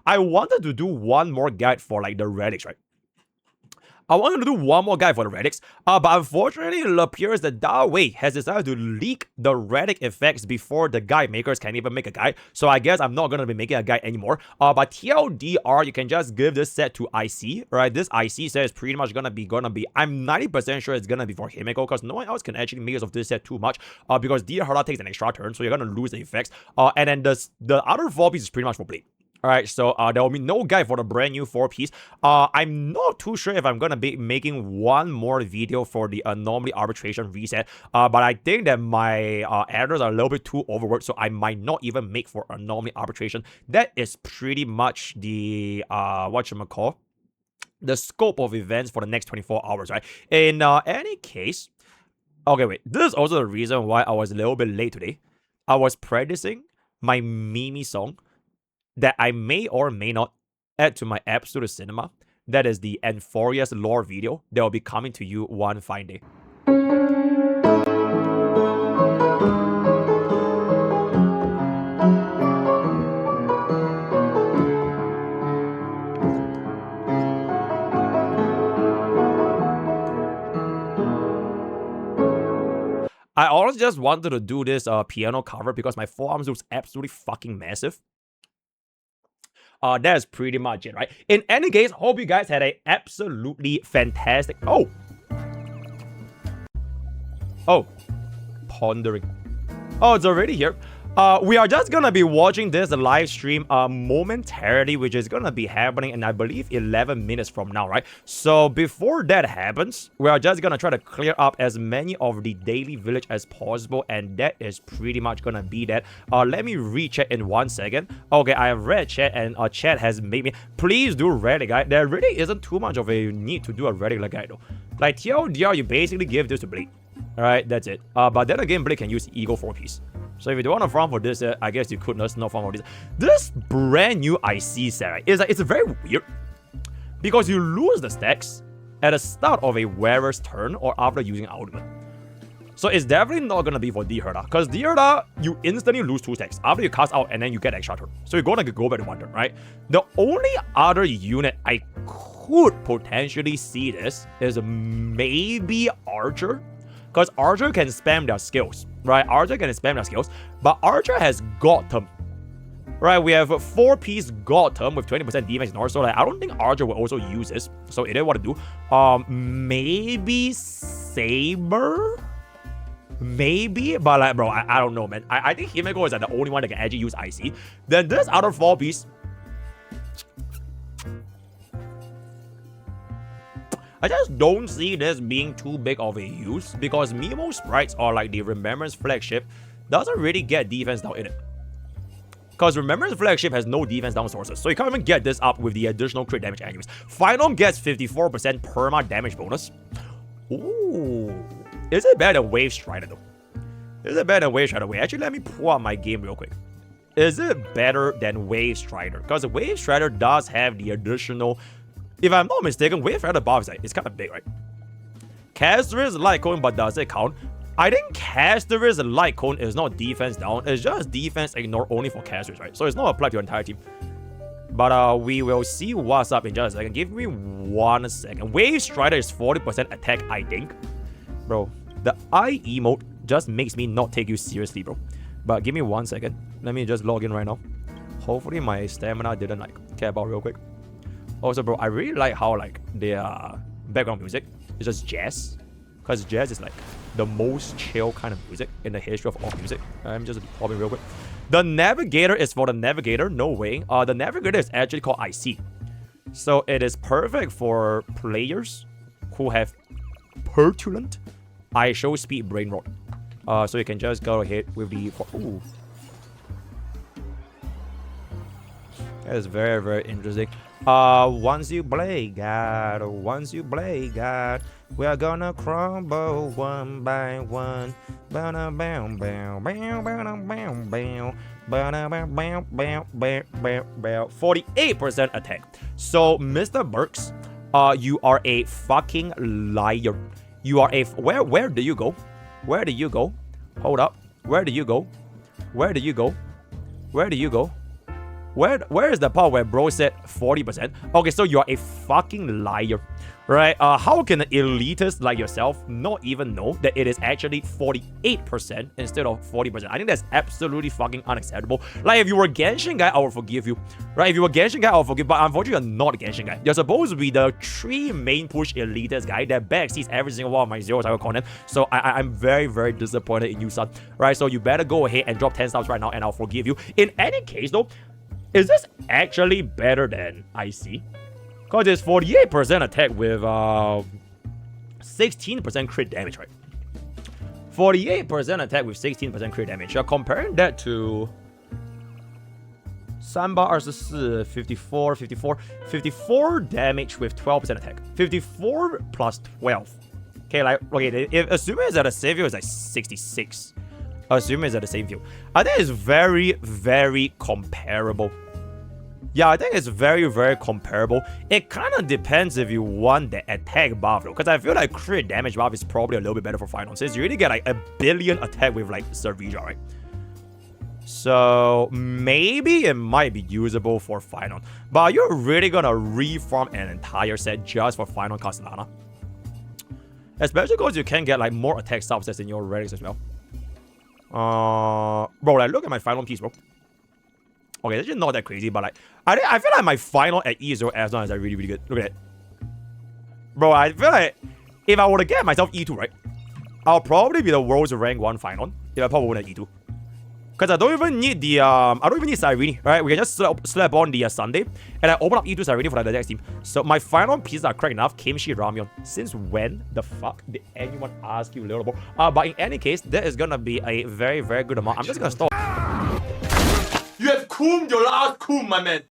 I wanted to do one more guide for like the relics, right? I wanted to do one more guide for the relics, but unfortunately, it appears that Dawei has decided to leak the relic effects before the guide makers can even make a guide. So I guess I'm not gonna be making a guide anymore. But TLDR, you can just give this set to IC, right? This IC set is pretty much gonna be. I'm 90% sure it's gonna be for Himeko, because no one else can actually make use of this set too much. Because Dear Hara takes an extra turn, so you're gonna lose the effects. And then the other 4 pieces is pretty much for Blade. Alright, so there will be no guide for the brand new 4-piece. I'm not too sure if I'm gonna be making one more video for the Anomaly Arbitration reset. But I think that my editors are a little bit too overworked, so I might not even make for Anomaly Arbitration. That is pretty much the whatchamacall, the scope of events for the next 24 hours, right? In any case, okay, wait. This is also the reason why I was a little bit late today. I was practicing my Mimi song that I may or may not add to my Absolute Cinema. That is the Enforius lore video that will be coming to you one fine day. I honestly just wanted to do this piano cover because my forearms looks absolutely fucking massive. That's pretty much it, right? In any case, hope you guys had a absolutely fantastic... Oh, pondering. Oh, it's already here. We are just gonna be watching this live stream momentarily, which is gonna be happening in, I believe, 11 minutes from now, right? So before that happens, we are just gonna try to clear up as many of the daily village as possible, and that is pretty much gonna be that. Let me recheck in 1 second. Okay, I have read chat, and chat has made me... Please do Relic guide. There really isn't too much of a need to do a Relic guide, though. Like, TLDR, you basically give this to Blade. Alright, that's it. But then again, Blade can use Ego 4-piece. So if you don't want to farm for this, I guess you could not farm for this. This brand new IC set, right, it's very weird. Because you lose the stacks at the start of a wearer's turn or after using ultimate. So it's definitely not going to be for D-Herda. Because D-Herda, you instantly lose 2 stacks after you cast out and then you get extra turn. So you're going to go back to 1 turn, right? The only other unit I could potentially see this is maybe Archer. Because Archer can spam their skills, right? Archer can spam their skills, but Archer has Gotham, right? We have a 4-piece Gotham with 20% defense in North, so like, I don't think Archer will also use this. So it is what to do. Maybe Saber? Maybe, but like, bro, I don't know, man. I think Himeko is like the only one that can actually use IC. Then this other 4-piece, I just don't see this being too big of a use, because Mimo Sprites or like the Remembrance Flagship doesn't really get defense down in it. Because Remembrance Flagship has no defense down sources, so you can't even get this up with the additional crit damage anyways. Final gets 54% perma damage bonus. Ooh. Is it better than Wave Strider though? Is it better than Wave Strider? Wait, actually let me pull up my game real quick. Is it better than Wave Strider? Because Wave Strider does have the additional... If I'm not mistaken, Wave Strider buff is like, it's kind of big, right? Caster's Light Cone, but does it count? I think Caster's Light Cone is not defense down. It's just defense ignore only for Caster's, right? So it's not applied to your entire team. But we will see what's up in just a second. Give me 1 second. Wave Strider is 40% attack, I think. Bro, the eye emote just makes me not take you seriously, bro. But give me 1 second. Let me just log in right now. Hopefully my stamina didn't like care about real quick. Also, bro, I really like how like their background music is just jazz. Because jazz is like the most chill kind of music in the history of all music. I'm just popping real quick. The Navigator is for the Navigator. No way. The Navigator is actually called IC. So it is perfect for players who have Petulant ISO Speed Brain Rot. So you can just go ahead with the... Ooh. That is very, very interesting. Once you play God, we are gonna crumble one by one. 48% attack. So, Mr. Burks, you are a fucking liar. You are a... Where do you go? Where do you go? Hold up. Where do you go? Where do you go? Where do you go? Where is the part where bro said 40%? Okay, so you're a fucking liar, right? How can an elitist like yourself not even know that it is actually 48% instead of 40%? I think that's absolutely fucking unacceptable. Like, if you were a Genshin guy, I would forgive you, right? If you were a Genshin guy, I would forgive, but unfortunately, you're not a Genshin guy. You're supposed to be the 3 main push elitist guy that backsees every single one of my zero cycle content. So I'm very, very disappointed in you, son, right? So you better go ahead and drop 10 subs right now, and I'll forgive you. In any case, though, is this actually better than IC? Because it's 48% attack with 16% crit damage, right? 48% attack with 16% crit damage. You're comparing that to 324, 54, 54 damage with 12% attack. 54 plus 12. Okay, like, okay, if assuming it's at the same view, it's like 66. Assuming it's at the same view. I think it's very, very comparable. Yeah, I think it's very, very comparable. It kind of depends if you want the attack buff, though. Because I feel like crit damage buff is probably a little bit better for final. Since you really get like a billion attack with like Servija, right? So maybe it might be usable for final. But you're really gonna reform an entire set just for final Castellana. Especially because you can get like more attack subsets in your relics as well. Bro, like look at my final piece, bro. Okay, it's just not that crazy, but like I feel like my final at E0 as long as are really, really good. Look at it. Bro, I feel like if I were to get myself E2, right? I'll probably be the world's rank 1 final if I probably win at E2. Because I don't even need the I don't even need Cyrene, right? We can just slap on the Sunday and I open up E2 Cyrene for the next team. So my final pieces are correct enough. Kimchi Ramyeon. Since when the fuck did anyone ask you, little bro? But in any case, that is gonna be a very, very good amount. I'm just gonna stop. You have cooled your last cool, my man.